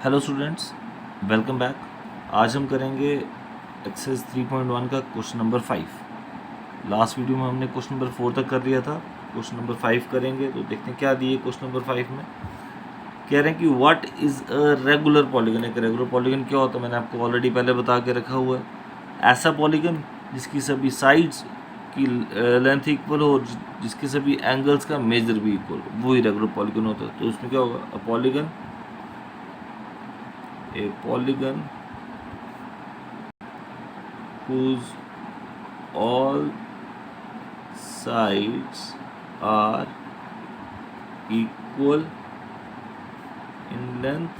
Hello students, welcome back. आज हम करेंगे एक्सरसाइज 3.1 का क्वेश्चन नंबर 5। लास्ट वीडियो में हमने क्वेश्चन नंबर 4 तक कर लिया था। क्वेश्चन नंबर 5 करेंगे तो देखते हैं क्या दिए क्वेश्चन नंबर 5 में। कह रहे हैं कि what is a regular polygon. एक रेगुलर पॉलीगन क्या होता है मैंने आपको ऑलरेडी पहले बता के रखा हुआ है। ऐसा पॉलीगन जिसकी सभी साइड्स की लेंथ इक्वल हो, जिसके सभी एंगल्स का मेजर भी इक्वल हो, वही रेगुलर पॉलीगन होता है। तो उसमें क्या होगा, अ polygon whose all sides are equal in length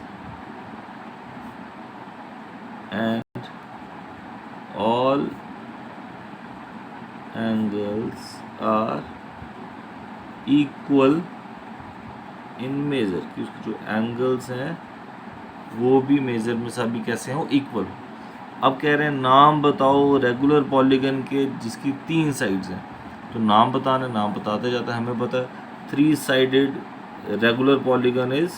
and all angles are equal in measure, कि उसके जो एंगल्स हैं वो भी मेजर में सभी कैसे हो, इक्वल हो। अब कह रहे हैं नाम बताओ रेगुलर पॉलीगन के जिसकी 3 साइड्स हैं। तो नाम बताना, नाम बताते जाता है, हमें पता है 3 sided regular polygon is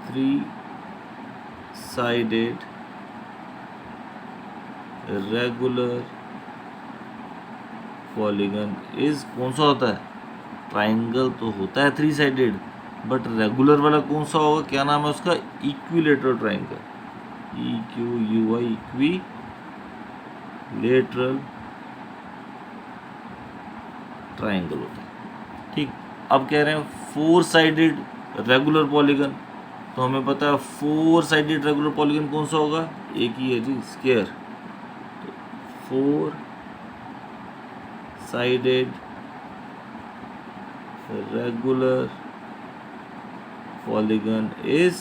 3 sided regular polygon is कौन सा होता है, ट्राइंगल तो होता है 3 साइडेड, बट रेगुलर वाला कौन सा होगा, क्या नाम है उसका, equilateral triangle, EQUI, equilateral triangle होता है। ठीक, अब कह रहे हैं 4 साइडेड रेगुलर पॉलीगन। तो हमें पता है 4 साइडेड रेगुलर पॉलीगन कौन सा होगा, एक ही है जी, स्क्वायर। तो 4 साइडेड रेगुलर पॉलीगन इज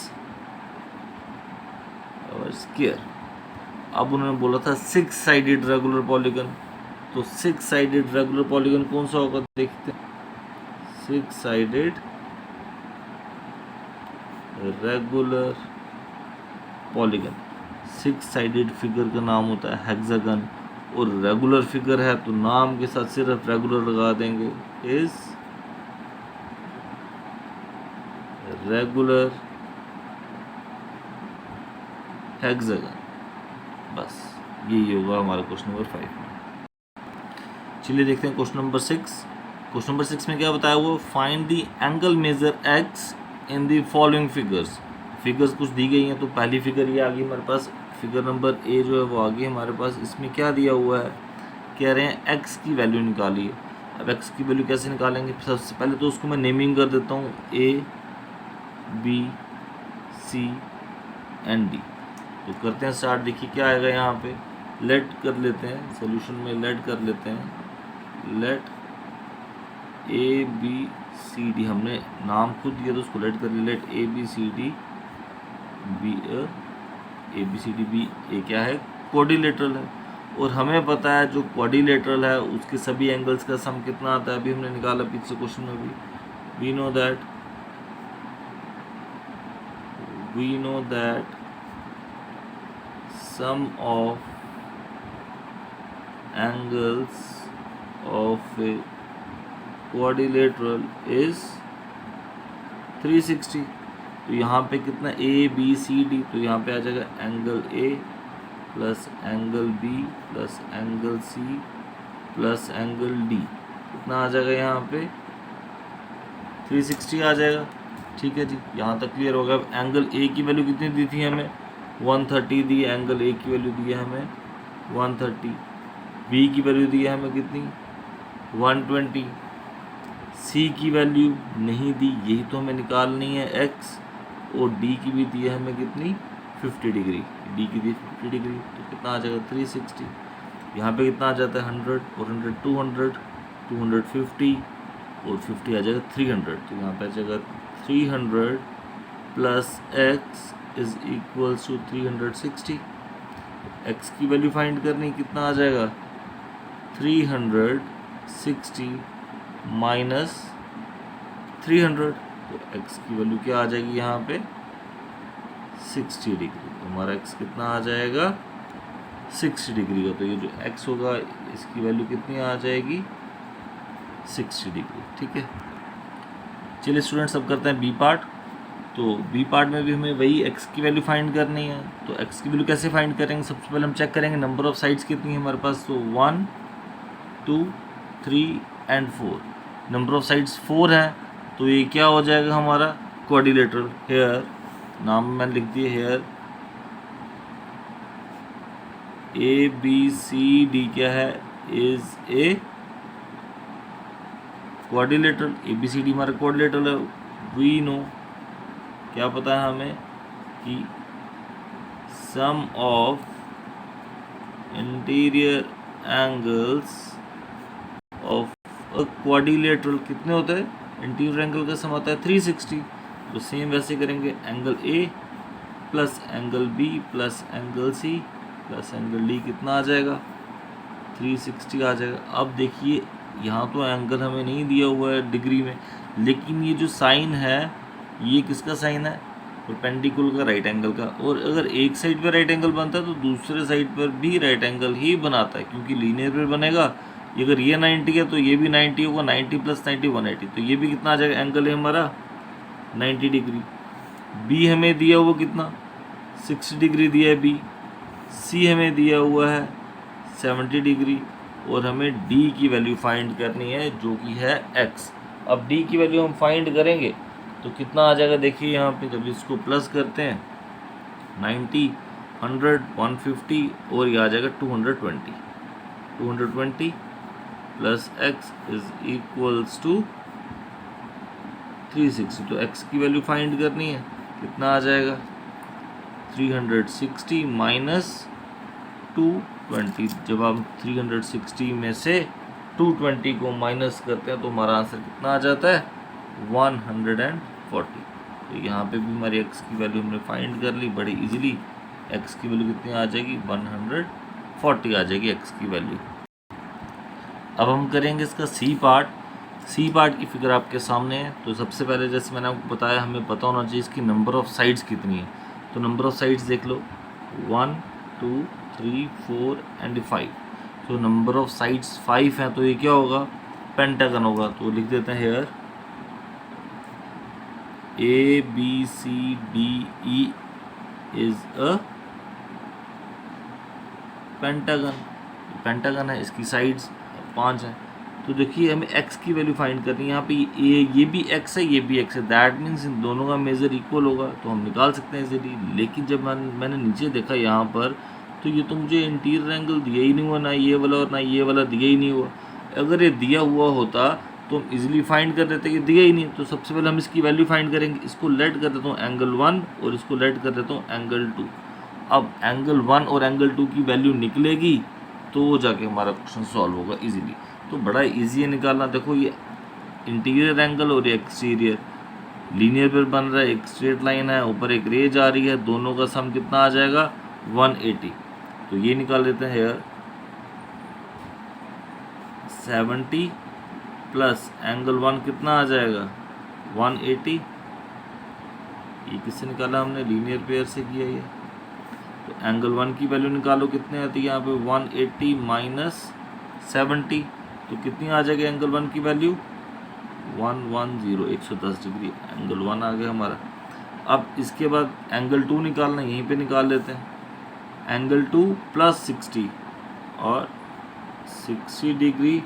और स्क्वायर। अब उन्होंने बोला था 6 साइडेड रेगुलर पॉलीगन। तो 6 साइडेड रेगुलर पॉलीगन कौन सा होगा, देखते हैं। 6 sided regular polygon, 6 sided figure का नाम होता है हेक्सागन, और रेगुलर फिगर है तो नाम के साथ सिर्फ रेगुलर लगा देंगे, इज रेगुलर हेक्सागन। बस यही होगा हमारा क्वेश्चन नंबर 5 में। चलिए देखते हैं क्वेश्चन नंबर 6। क्वेश्चन नंबर 6 में क्या बताया हुआ, find the angle measure x in the following figures. Figures कुछ दी गई हैं, तो पहली फिगर ये आ गई हमारे पास, फिगर नंबर ए जो है वो आ गई हमारे पास। इसमें क्या दिया हुआ है, कह रहे हैं एक्स की वैल्यू निकालिए। अब एक्स की वैल्यू कैसे निकालेंगे, सबसे पहले तो उसको मैं नेमिंग कर देता हूँ, ABCD। तो करते हैं स्टार्ट। देखिए क्या आएगा यहाँ पे, लेट कर लेते हैं, सोल्यूशन में लेट कर लेते हैं, लेट ABCD, हमने नाम खुद दिया तो उसको लेट कर लिया, लेट ABCD बी ए क्या है, क्वाड्रिलेटरल है। और हमें पता है जो क्वाड्रिलेटरल है उसके सभी एंगल्स का सम कितना आता है, अभी हमने निकाला पिछले क्वेश्चन में भी। We know that sum of angles of a quadrilateral is 360। तो यहाँ पे कितना, ABCD, तो यहाँ पे आ जाएगा angle A plus angle B plus angle C plus angle D, कितना आ जाएगा यहाँ पे 360 आ जाएगा। ठीक है जी, यहाँ तक क्लियर होगा। अब एंगल A की वैल्यू कितनी दी थी हमें, 130 दी, एंगल A की वैल्यू दी है हमें 130, B की वैल्यू दी है हमें कितनी 120, C की वैल्यू नहीं दी, यही तो हमें निकालनी है X, और D की भी दी है हमें कितनी 50 डिग्री, D की दी 50 डिग्री, तो कितना आ जाएगा 360। यहाँ पे कितना आ जाता है 100, और 100 200, 250, और 50 आ जाएगा 300। तो यहाँ पे आ जाएगा 300 plus X is equals to 360। X की वैल्यू फाइंड करनी, कितना आ जाएगा 360 माइनस 300, तो X की वैल्यू क्या आ जाएगी यहाँ पे 60 डिग्री। तो हमारा X कितना आ जाएगा 60 डिग्री का। तो ये जो X होगा इसकी वैल्यू कितनी आ जाएगी 60 डिग्री। ठीक है, चलिए स्टूडेंट्स अब करते हैं बी पार्ट। तो बी पार्ट में भी हमें वही एक्स की वैल्यू फाइंड करनी है। तो एक्स की वैल्यू कैसे फाइंड करेंगे, सबसे पहले हम चेक करेंगे नंबर ऑफ साइड्स कितनी है हमारे पास। तो 1 2 3 एंड 4, नंबर ऑफ साइड्स 4 है, तो ये क्या हो जाएगा हमारा क्वाड्रिलेटरल। हेयर नाम मैंने लिख दिया, here A B C D क्या है, is a quadrilateral. A B C D हमारा क्वाड्रिलेटरल है। वी नो, क्या पता है हमें कि sum of interior angles of a quadrilateral कितने होते हैं, इंटीरियर एंगल का सम आता है 360। तो सेम वैसे करेंगे, angle A plus angle B plus angle C plus angle D कितना आ जाएगा, 360 आ जाएगा। अब देखिए यहाँ तो एंगल हमें नहीं दिया हुआ है डिग्री में, लेकिन ये जो साइन है ये किसका साइन है, परपेंडिकुलर का, राइट एंगल का। और अगर एक साइड पर राइट एंगल बनता है तो दूसरे साइड पर भी राइट एंगल ही बनाता है, क्योंकि लीनियर पर बनेगा। अगर ये 90 है तो ये भी 90 होगा, 90 प्लस 90 180, तो ये भी कितना आ जाएगा, एंगल है हमारा 90 डिग्री। बी हमें दिया हुआ कितना, 60 डिग्री दिया है बी। सी हमें दिया हुआ है 70 डिग्री, और हमें डी की वैल्यू फाइंड करनी है जो कि है एक्स। अब डी की वैल्यू हम फाइंड करेंगे तो कितना आ जाएगा, देखिए यहाँ पे जब इसको प्लस करते हैं 90 100 150 और ये आ जाएगा 220 plus x is equals to 360। तो एक्स की वैल्यू फाइंड करनी है, कितना आ जाएगा 360 माइनस 220। जब हम 360 में से 220 को माइनस करते हैं तो हमारा आंसर कितना आ जाता है 140। तो यहाँ पे भी हमारी एक्स की वैल्यू हमने फाइंड कर ली बड़ी इजीली। एक्स की वैल्यू कितनी आ जाएगी 140 आ जाएगी एक्स की वैल्यू। अब हम करेंगे इसका सी पार्ट। सी पार्ट की फिगर आपके सामने है। तो सबसे पहले जैसे मैंने आपको बताया हमें पता होना चाहिए इसकी नंबर ऑफ साइड्स कितनी है। तो नंबर ऑफ साइड्स देख लो 1 2 3 4 एंड 5। तो नंबर ऑफ साइड्स 5 हैं, तो ये क्या होगा पेंटागन होगा। तो लिख देते हैं here A B C D E is a pentagon. Pentagon है, इसकी साइड्स 5 हैं। तो देखिए हमें x की वैल्यू फाइंड करनी है। यहाँ पे ये भी x है, ये भी x है, दैट मीन्स इन दोनों का मेज़र इक्वल होगा, तो हम निकाल सकते हैं इजीली। लेकिन जब मैंने नीचे देखा यहाँ पर, तो ये तो मुझे इंटीरियर एंगल दिया ही नहीं हुआ, ना ये वाला और ना ये वाला दिया ही नहीं हुआ। अगर ये दिया हुआ होता तो हम इजीली फाइंड कर देते, ये दिया ही नहीं। तो सबसे पहले हम इसकी वैल्यू फाइंड करेंगे। इसको लेट कर देता हूँ एंगल 1 और इसको लेट कर देता हूँ एंगल 2। अब एंगल 1 और एंगल 2 की वैल्यू निकलेगी तो जाके हमारा क्वेश्चन सॉल्व होगा इजीली। तो बड़ा इजी है निकालना। देखो ये इंटीरियर एंगल और एक्सटीरियर लीनियर पर बन रहा है, एक स्ट्रेट लाइन है, ऊपर एक रेज आ रही है, दोनों का सम कितना आ जाएगा 180। तो ये निकाल लेते हैं हेयर 70 प्लस एंगल 1 कितना आ जाएगा 180। ये किससे निकाला हमने, लीनियर पेयर से किया ये। तो एंगल 1 की वैल्यू निकालो कितने आती है यहाँ पे 180 माइनस 70। तो कितनी आ जाएगी एंगल 1 की वैल्यू 110 110 डिग्री। एंगल 1 आ गया हमारा। अब इसके बाद एंगल 2 निकालना, यहीं पे निकाल लेते हैं। एंगल 2 प्लस 60 और 60 डिग्री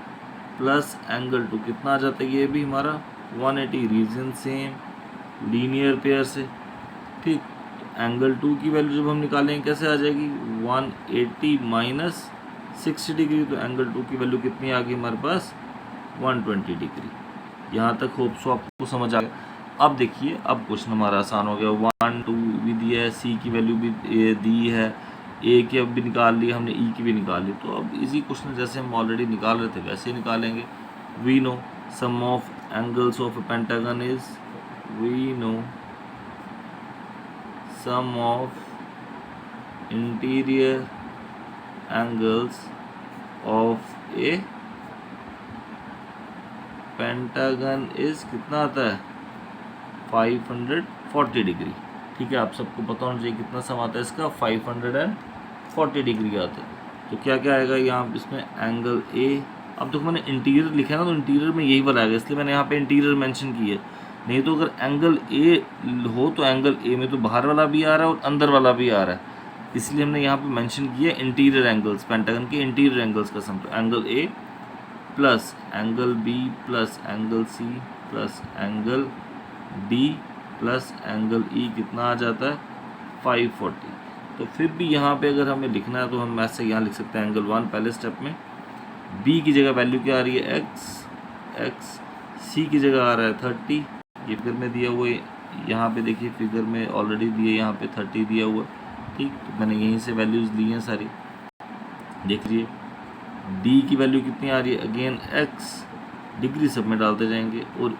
प्लस एंगल 2 कितना आ जाता है, ये भी हमारा 180। रीजन सेम लीनियर पेयर से, ठीक। तो एंगल 2 की वैल्यू जब हम निकालेंगे कैसे आ जाएगी 180 माइनस 60 डिग्री। तो एंगल 2 की वैल्यू कितनी आ गई हमारे पास 120 डिग्री। यहाँ तक होप सो आपको समझ आ गया। अब देखिए अब क्वेश्चन हमारा आसान हो गया। 1 2 भी दिया है, सी की वैल्यू भी दी है, ए की अब भी निकाल ली हमने, ई की भी निकाल ली। तो अब इसी क्वेश्चन जैसे हम ऑलरेडी निकाल रहे थे वैसे ही निकालेंगे। We know sum of angles of a pentagon is, we know sum of interior angles of a pentagon is कितना आता है 540 डिग्री। ठीक है, आप सबको पता होना चाहिए कितना सम आता है इसका 540 डिग्री आता है। तो क्या क्या आएगा यहाँ इसमें एंगल ए। अब देखो मैंने इंटीरियर लिखा है ना, तो इंटीरियर में यही वाला आएगा, इसलिए मैंने यहाँ पे इंटीरियर मेंशन की है। नहीं तो अगर एंगल ए हो तो एंगल ए में तो बाहर वाला भी आ रहा है और अंदर वाला भी आ रहा है, इसलिए हमने यहाँ पे मेंशन किया इंटीरियर एंगल्स, पेंटागन के इंटीरियर एंगल्स का सम। तो angle A plus angle B plus angle C plus angle D plus angle E कितना आ जाता है 540। तो फिर भी यहाँ पे अगर हमें लिखना है तो हम ऐसे यहाँ लिख सकते हैं एंगल 1 पहले स्टेप में, बी की जगह वैल्यू क्या आ रही है एक्स, सी की जगह आ रहा है 30, ये फिगर में दिया हुआ है, यहाँ पे देखिए फिगर में ऑलरेडी दिए यहाँ पे 30 दिया हुआ है, ठीक। तो मैंने यहीं से वैल्यूज़ ली हैं सारी, देख लीजिए डी की वैल्यू कितनी आ रही है अगेन एक्स, डिग्री सब में डालते जाएंगे, और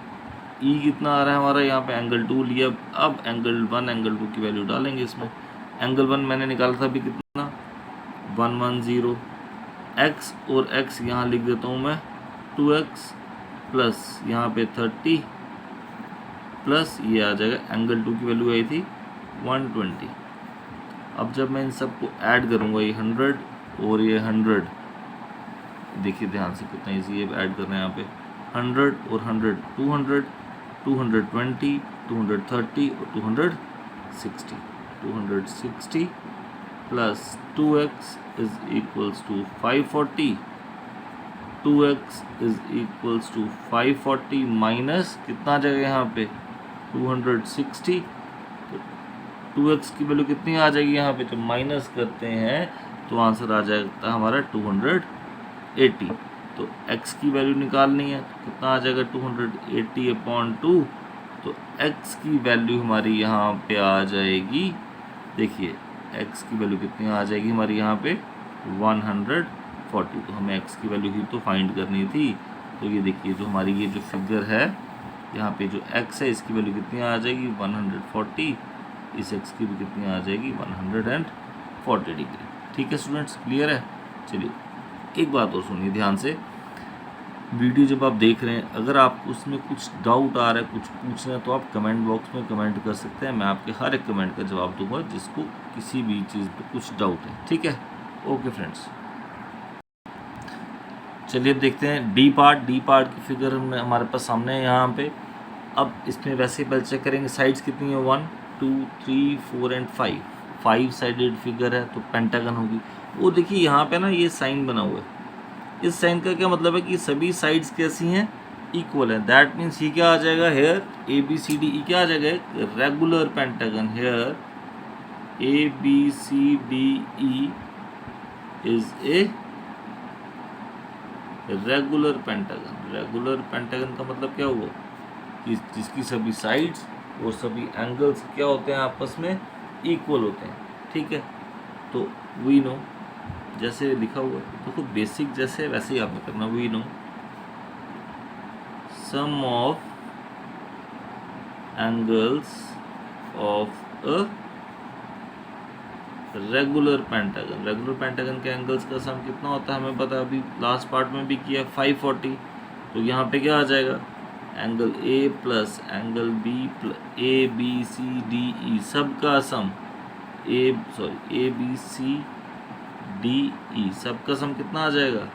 ई कितना आ रहा है हमारा यहाँ पे एंगल 2 लिया। अब एंगल 1 एंगल 2 की वैल्यू डालेंगे इसमें। एंगल 1 मैंने निकाला था अभी कितना 110, एक्स और एक्स यहाँ लिख देता हूँ मैं 2x प्लस यहाँ पे 30 प्लस ये आ जाएगा एंगल 2 की वैल्यू आई थी 120। अब जब मैं इन सबको ऐड करूँगा ये 100 और ये 100, देखिए ध्यान से कितना इजी है ऐड करना है यहाँ पे, 100 और 100 200, 220, 230 और 260, 260 plus 2x is equals to 540, 2x is equals to 540 minus कितना आ जाएगा यहाँ पे 260, तो 2x की वैल्यू कितनी आ जाएगी यहाँ पे, जब माइनस करते हैं तो आंसर आ जाएगा हमारा 280। तो x की वैल्यू निकालनी है तो कितना आ जाएगा 280/2, तो x की वैल्यू हमारी यहाँ पे आ जाएगी, देखिए x की वैल्यू कितनी आ जाएगी हमारी यहाँ पे 140। तो हमें x की वैल्यू ही तो फाइंड करनी थी। तो ये देखिए जो हमारी ये जो फिगर है यहाँ पे जो x है इसकी वैल्यू कितनी आ जाएगी 140, इस x की भी कितनी आ जाएगी 140 डिग्री। ठीक है स्टूडेंट्स, क्लियर है। चलिए एक बात और सुनिए ध्यान से, वीडियो जब आप देख रहे हैं अगर आप उसमें कुछ डाउट आ रहा है, कुछ पूछना है, तो आप कमेंट बॉक्स में कमेंट कर सकते हैं, मैं आपके हर एक कमेंट का जवाब दूंगा जिसको किसी भी चीज़ पे कुछ डाउट है। ठीक है, ओके फ्रेंड्स। चलिए अब देखते हैं डी पार्ट की फिगर हमारे पास सामने है यहाँ पे। अब इसमें वैसे पहले चेक करेंगे साइड्स कितनी है 1 2 3 4 एंड 5 साइडेड फिगर है तो पेंटागन होगी। वो देखिए यहाँ पे ना ये साइन बना हुआ है, इस साइन का क्या मतलब है कि सभी साइड्स कैसी हैं इक्वल है, दैट मीन्स ये क्या आ जाएगा here A B C D E क्या आ जाएगा regular pentagon, here A B C D E is a regular pentagon. Regular pentagon का मतलब क्या हुआ कि जिसकी सभी साइड्स और सभी एंगल्स क्या होते हैं आपस में इक्वल होते हैं। ठीक है, तो वी नो जैसे लिखा हुआ है तो खुद बेसिक जैसे वैसे ही आपने करना, we know sum of angles of a regular pentagon. Regular pentagon के एंगल्स का सम कितना होता है हमें पता है, अभी लास्ट पार्ट में भी किया 540। तो यहाँ पे क्या आ जाएगा angle A plus angle B plus A B C D E सबका सम ए बी सी डी ई सबका सम कितना आ जाएगा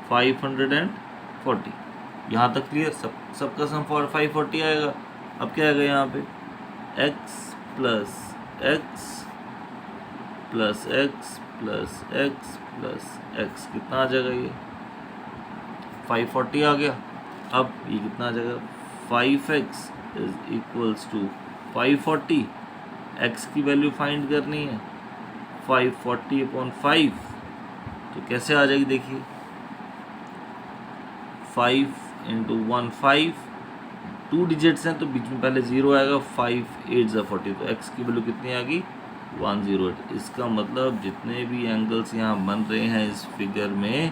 540। यहाँ तक क्लियर, सबका सम 540 आएगा। अब क्या आएगा यहाँ पे x plus x plus x plus x plus x कितना आ जाएगा ये 540 आ गया। अब ये कितना आ जाएगा 5x is equals to 540, x की वैल्यू फाइंड करनी है 540/5, तो कैसे आ जाएगी देखिए 5 × 1 5, 2 डिजिट्स हैं तो बीच में पहले 0 आएगा, 5 8 × 40, तो x की वैल्यू कितनी आ गई 108। इसका मतलब जितने भी एंगल्स यहाँ बन रहे हैं इस फिगर में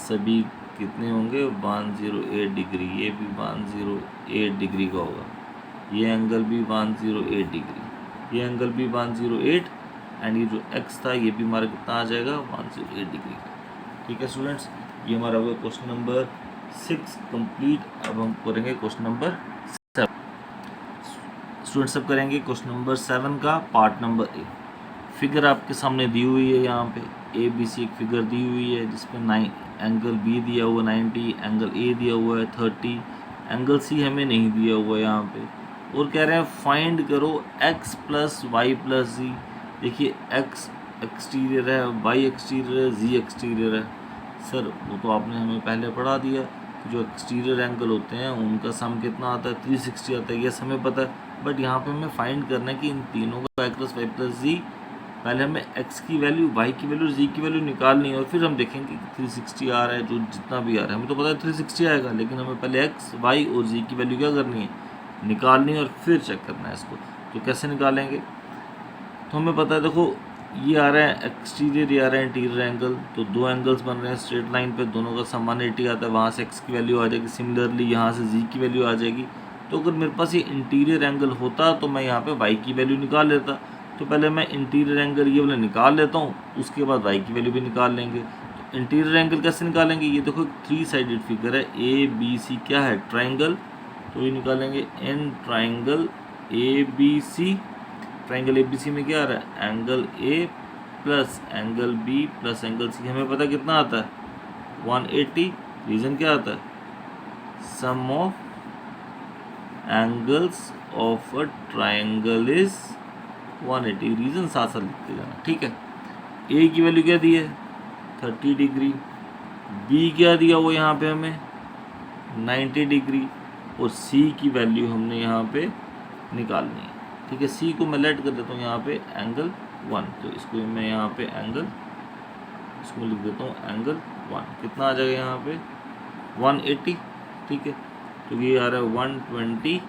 सभी कितने होंगे 108 डिग्री, ये भी 108 डिग्री का होगा, ये एंगल भी 108 डिग्री, ये एंगल भी 108, एंड ये जो x था ये भी हमारा कितना आ जाएगा 108 डिग्री का। ठीक है स्टूडेंट्स, ये हमारा होगा क्वेश्चन नंबर 6 कंप्लीट। अब हम करेंगे क्वेश्चन नंबर 7। स्टूडेंट्स सब करेंगे क्वेश्चन नंबर 7 का पार्ट नंबर ए। फिगर आपके सामने दी हुई है, यहाँ पे ए बी सी एक फिगर दी हुई है जिसमें एंगल बी दिया हुआ 90, एंगल ए दिया हुआ है 30, एंगल सी हमें नहीं दिया हुआ है यहाँ पे, और कह रहे हैं फाइंड करो x प्लस वाई प्लस जी। देखिए x एक्सटीरियर है, y एक्सटीरियर है, z एक्सटीरियर है। सर वो तो आपने हमें पहले पढ़ा दिया कि जो एक्सटीरियर एंगल होते हैं उनका सम कितना आता है, 360 आता है, यस हमें पता है। बट यहाँ पे हमें फाइंड करना है कि इन तीनों का y प्लस वाई प्लस जी, पहले हमें x की वैल्यू, y की वैल्यू, z की वैल्यू निकालनी है, और फिर हम देखेंगे कि 360 आ रहा है, जो जितना भी आ रहा है हमें तो पता है 360 आएगा, लेकिन हमें पहले x, y और z की वैल्यू क्या करनी है, निकालनी है, और फिर चेक करना है इसको। तो कैसे निकालेंगे, तो हमें पता है, देखो ये आ रहा है एक्सटीरियर, ये आ रहा है इंटीरियर एंगल, तो दो एंगल्स बन रहे हैं स्ट्रेट लाइन पे, दोनों का समान 80 आता है, वहाँ से x की वैल्यू आ जाएगी, सिमिलरली यहाँ से z की वैल्यू आ जाएगी। तो अगर मेरे पास ये इंटीरियर एंगल होता तो मैं यहाँ पे y की वैल्यू निकाल लेता। तो पहले मैं इंटीरियर एंगल ये वाला निकाल लेता हूँ, उसके बाद y की वैल्यू भी निकाल लेंगे। तो इंटीरियर एंगल कैसे निकालेंगे, ये देखो 3 साइडेड फिगर है, ए बी सी क्या है, ट्राइंगल, तो ये निकालेंगे in triangle A B C. Triangle A B C में क्या आ रहा है, angle A plus angle B plus angle C, हमें पता कितना आता है 180। रीज़न क्या आता है, sum of angles of a triangle is 180। Reason साथ साथ लिखते जाना, ठीक है। ए की वैल्यू क्या दी है 30 डिग्री, बी क्या दिया वो यहाँ पे हमें 90 डिग्री, और सी की वैल्यू हमने यहाँ पे निकालनी है, ठीक है। सी को मैं लेट कर देता हूँ यहाँ पे एंगल 1, तो इसको मैं यहाँ पे एंगल, इसको लिख देता हूँ एंगल 1, कितना आ जाएगा यहाँ पे 180, ठीक है। तो ये आ रहा है 120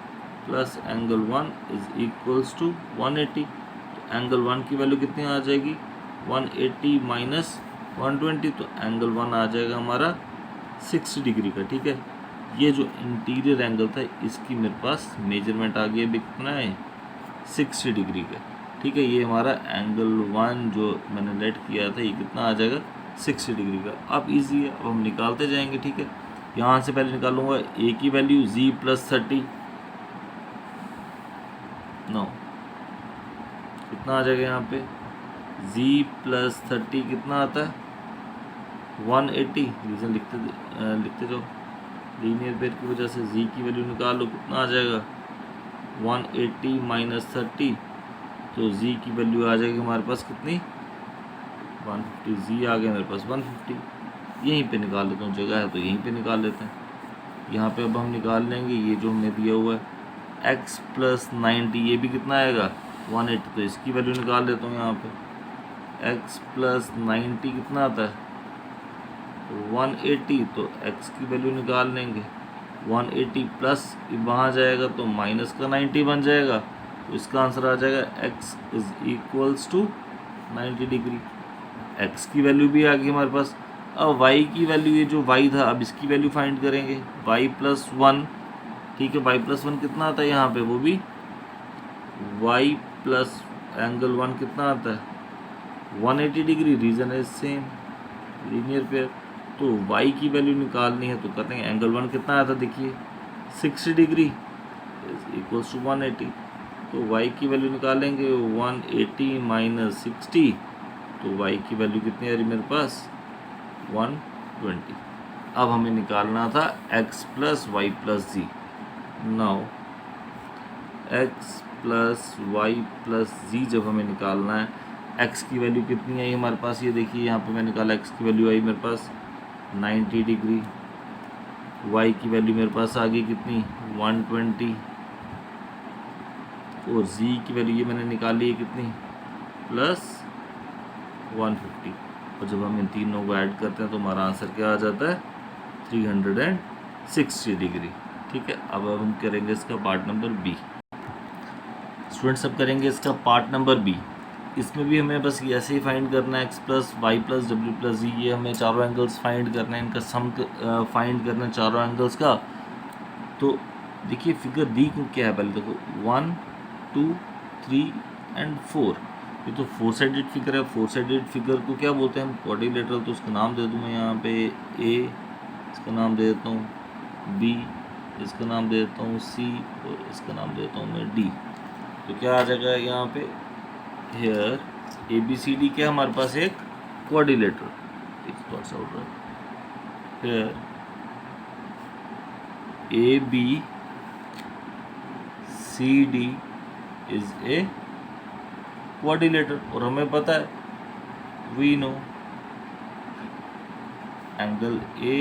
plus angle 1 is equals to 180। तो एंगल 1 की वैल्यू कितनी आ जाएगी 180 माइनस 120, तो एंगल 1 आ जाएगा हमारा 60 डिग्री का, ठीक है। ये जो इंटीरियर एंगल था इसकी मेरे पास मेजरमेंट आ गई अभी कितना है 60 डिग्री का, ठीक है। ये हमारा एंगल 1 जो मैंने लेट किया था ये कितना आ जाएगा 60 डिग्री का। अब इजी है, अब हम निकालते जाएंगे, ठीक है। यहाँ से पहले निकालूंगा ए की वैल्यू z प्लस 30, नो कितना आ जाएगा यहाँ पे z प्लस 30 कितना आता है 180। रीज़न लिखते जाओ, लीनियर पेयर की वजह से z की वैल्यू निकालो, कितना आ जाएगा 180 माइनस 30, तो z की वैल्यू आ जाएगी हमारे पास कितनी 150। z आ गया मेरे पास 150, यहीं पे निकाल लेता हूँ, जगह है तो यहीं पे निकाल लेते हैं। यहाँ पे अब हम निकाल लेंगे ये जो हमें दिया हुआ है x प्लस 90, ये भी कितना आएगा 180, तो इसकी वैल्यू निकाल लेता हूँ यहाँ पे x प्लस 90 कितना आता है 180, तो x की वैल्यू निकाल लेंगे 180 प्लस वहाँ जाएगा तो माइनस का 90 बन जाएगा, तो इसका आंसर आ जाएगा x is equals to 90 degree. x की वैल्यू भी आ गई हमारे पास। अब y की वैल्यू, ये जो y था अब इसकी वैल्यू फाइंड करेंगे y प्लस 1, ठीक है। y प्लस 1 कितना आता है यहाँ पे, वो भी y प्लस एंगल 1 कितना आता है 180 डिग्री। रीज़न है सेम, लीनियर पेयर, तो y की वैल्यू निकालनी है तो करते हैं एंगल 1 कितना आता है, देखिए 60 डिग्री इक्वल्स टू 180, तो y की वैल्यू निकालेंगे 180 माइनस 60, तो y की वैल्यू कितनी आ रही मेरे पास 120। अब हमें निकालना था x plus Y plus Z. Now x plus Y plus Z जब हमें निकालना है, x की वैल्यू कितनी आई हमारे पास, ये देखिए यहाँ पे मैं निकाला, x की वैल्यू आई मेरे पास 90 डिग्री, y की वैल्यू मेरे पास आ गई कितनी 120, और z की वैल्यू ये मैंने निकाली है कितनी प्लस 150, और जब हम इन तीनों को ऐड करते हैं तो हमारा आंसर क्या आ जाता है 360 डिग्री, ठीक है। अब हम करेंगे इसका पार्ट नंबर बी। स्टूडेंट्स अब करेंगे इसका पार्ट नंबर बी। इसमें भी हमें बस ऐसे ही फाइंड करना है x plus Y plus W plus Z, ये हमें चारों एंगल्स फाइंड करना है, इनका सम फाइंड करना है चारों एंगल्स का। तो देखिए फिगर दी को क्या है, पहले देखो 1 2 3 एंड 4, ये तो 4 साइडेड फिगर है। 4 साइडेड फिगर को क्या बोलते हैं हम, क्वाड्रिलेटरल। तो उसका नाम दे दूँ मैं यहाँ पे ए, इसका नाम दे देता हूँ बी, इसका नाम दे देता हूँ सी, और इसका नाम दे देता हूँ मैं डी। तो क्या आ जाएगा यहाँ पे, here A B C D क्या हमारे पास एक quadrilateral, here ABCD is a quadrilateral, और हमें पता है, we know angle A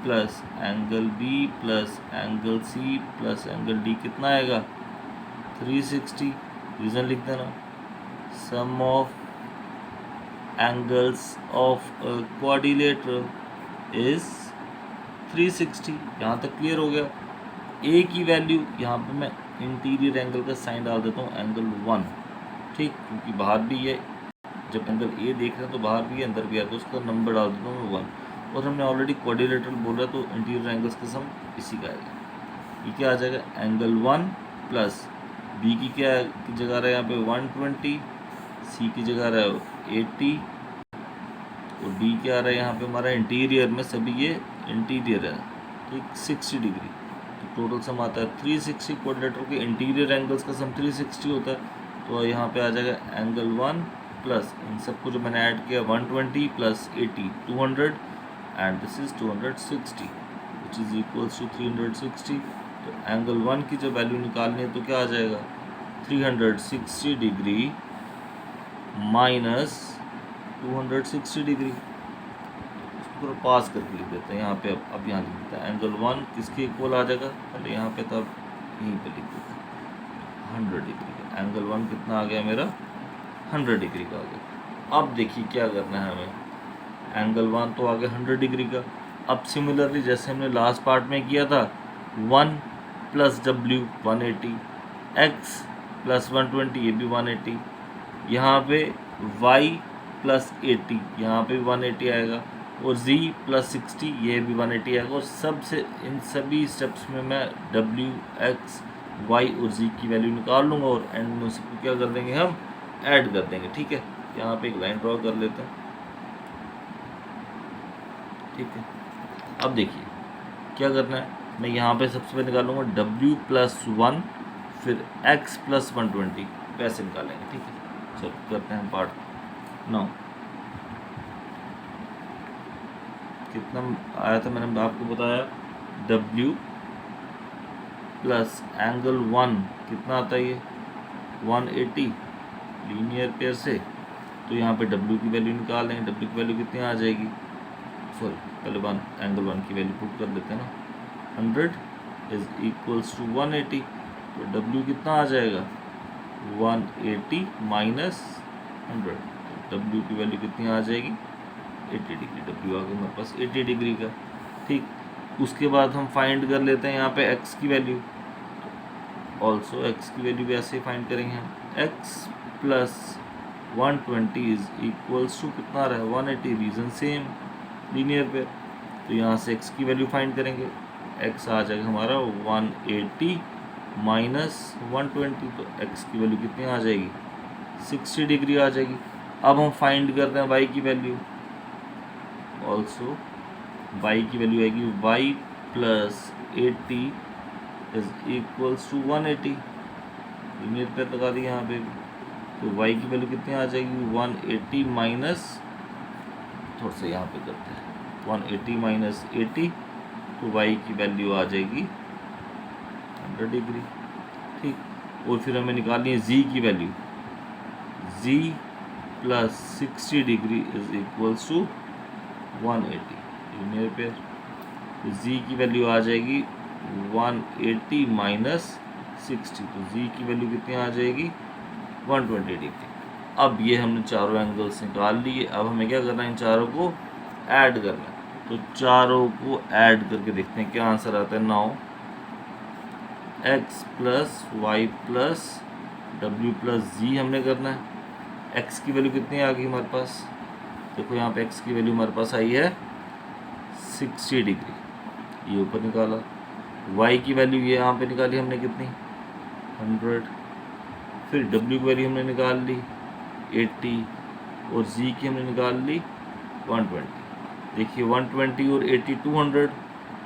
plus angle B plus angle C plus angle D कितना आएगा 360। रीज़न लिख देना, sum of angles of quadrilateral is 360। यहाँ तक क्लियर हो गया। A की वैल्यू यहाँ पे मैं इंटीरियर एंगल का साइन डाल देता हूँ एंगल 1, ठीक, क्योंकि बाहर भी है, जब एंगल A देख रहे हैं तो बाहर भी है अंदर भी है, तो उसका नंबर डाल देता हूँ मैं 1। और हमने ऑलरेडी क्वाड्रिलेटरल बोला तो इंटीरियर एंगल्स का सम इसी का आएगा। ये क्या आ जाएगा एंगल 1 प्लस B की क्या की जगह रहा है यहाँ पे 120, C की जगह रहा है 80, और D क्या आ रहा है यहाँ पे हमारा इंटीरियर में, सभी ये इंटीरियर है, ठीक, 60 डिग्री। तो टोटल सम आता है 360। क्वाड्रिलेटरल के इंटीरियर एंगल्स का सम 360 होता है। तो यहाँ पे आ जाएगा एंगल 1 प्लस इन सबको जो मैंने ऐड किया 120 plus 80 200 and this is 260 which is equals to 360। तो एंगल 1 की जो वैल्यू निकालनी है तो क्या आ जाएगा 360 डिग्री माइनस 260 डिग्री। इसको पूरा पास करके लिख देते हैं यहाँ पे। अब यहाँ लिख देते हैं एंगल 1 किसके इक्वल आ जाएगा, पहले यहाँ पे तब यहीं पे लिख देते हैं 100 डिग्री का। एंगल 1 कितना आ गया मेरा 100 डिग्री का आ गया। अब देखिए क्या करना है हमें, एंगल 1 तो आ गया 100 डिग्री का। अब सिमिलरली जैसे हमने लास्ट पार्ट में किया था 1 प्लस W 180, X प्लस 120 ये भी 180, यहाँ पे Y प्लस 80 यहाँ पे भी 180 आएगा, और Z प्लस 60 ये भी 180 आएगा। और सबसे इन सभी स्टेप्स में मैं W, X, Y और Z की वैल्यू निकाल लूँगा, और एंड में उसको क्या कर देंगे हम ऐड कर देंगे, ठीक है। यहाँ पे एक लाइन ड्रॉ कर लेते हैं, ठीक है। अब देखिए क्या करना है, मैं यहाँ पे सबसे पहले निकालूंगा W प्लस 1 फिर X प्लस 120 वैसे निकालेंगे, ठीक है। चलो करते हैं पार्ट 9। कितना आया था मैंने आपको बताया, W प्लस एंगल 1 कितना आता है ये 180 लीनियर पेयर से। तो यहाँ पे W की वैल्यू निकाल लेंगे, W की वैल्यू कितनी आ जाएगी, सॉरी पहले एंगल 1 की वैल्यू पुट कर लेते हैं ना, 100 इज इक्वल्स टू 180। तो W कितना आ जाएगा 180 माइनस 100, तो W की वैल्यू कितनी आ जाएगी 80 डिग्री। W आ गया हमारे पास 80 डिग्री का, ठीक। उसके बाद हम फाइंड कर लेते हैं यहाँ पे X की वैल्यू, ऑल्सो X की वैल्यू भी ऐसे फाइंड करेंगे हम। X plus 120 is equals to कितना आ रहा है 180, रीजन सेम लीनियर पे। तो यहाँ से X की वैल्यू फाइंड करेंगे, X आ जाएगा हमारा 180 माइनस 120, तो X की वैल्यू कितनी आ जाएगी 60 डिग्री आ जाएगी। अब हम फाइंड करते हैं Y की वैल्यू, ऑल्सो Y की वैल्यू आएगी Y plus 80 is equals to 180, linear पे लगा दिया यहाँ पे। तो Y की वैल्यू कितनी आ जाएगी 180 माइनस, थोड़ा सा यहाँ पे करते हैं 180 माइनस 80, तो Y की वैल्यू आ जाएगी 100 डिग्री, ठीक। और फिर हमें निकालनी है Z की value, Z plus 60 degree is equals to 180 linear pair. तो Z की वैल्यू आ जाएगी 180 माइनस 60, तो Z की वैल्यू कितनी आ जाएगी 120 डिग्री। अब ये हमने चारों एंगल्स निकाल लिए। अब हमें क्या करना है, इन चारों को ऐड करना है। तो चारों को ऐड करके देखते हैं क्या आंसर आता है। Now X plus Y plus W plus Z हमने करना है। X की वैल्यू कितनी आ गई हमारे पास, देखो यहाँ पे X की वैल्यू हमारे पास आई है 60 डिग्री, ये ऊपर निकाला। Y की वैल्यू ये यहाँ पे निकाली हमने कितनी 100, फिर W की वैल्यू हमने निकाल ली 80, और Z की हमने निकाल ली 120। देखिए 120 और 80 200,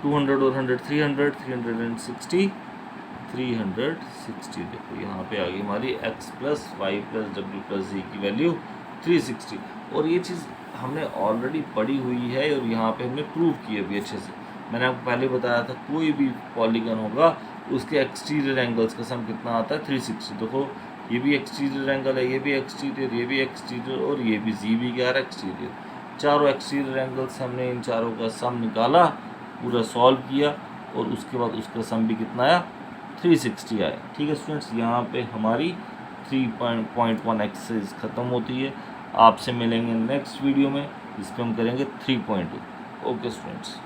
200 और 100 300, 360। देखो यहाँ पे आ गई हमारी X plus Y plus W plus Z की वैल्यू 360। और ये चीज़ हमने ऑलरेडी पढ़ी हुई है और यहाँ पे हमने प्रूव की है अभी अच्छे से। मैंने आपको पहले बताया था कोई भी पॉलीगन होगा उसके एक्सटीरियर एंगल्स का सम कितना आता है 360। देखो ये भी एक्सटीरियर एंगल है, ये भी एक्सटीरियर, ये भी एक्सटीरियर और ये भी जी भी क्या है एक्सटीरियर। चारों एक्सटीरियर एंगल्स हमने इन चारों का सम निकाला, पूरा सॉल्व किया और उसके बाद उसका सम भी कितना आया 360 आया। ठीक है स्टूडेंट्स, यहाँ पे हमारी 3.1 एक्सरसाइज ख़त्म होती है। आपसे मिलेंगे नेक्स्ट वीडियो में जिस पर हम करेंगे 3.2। Okay students.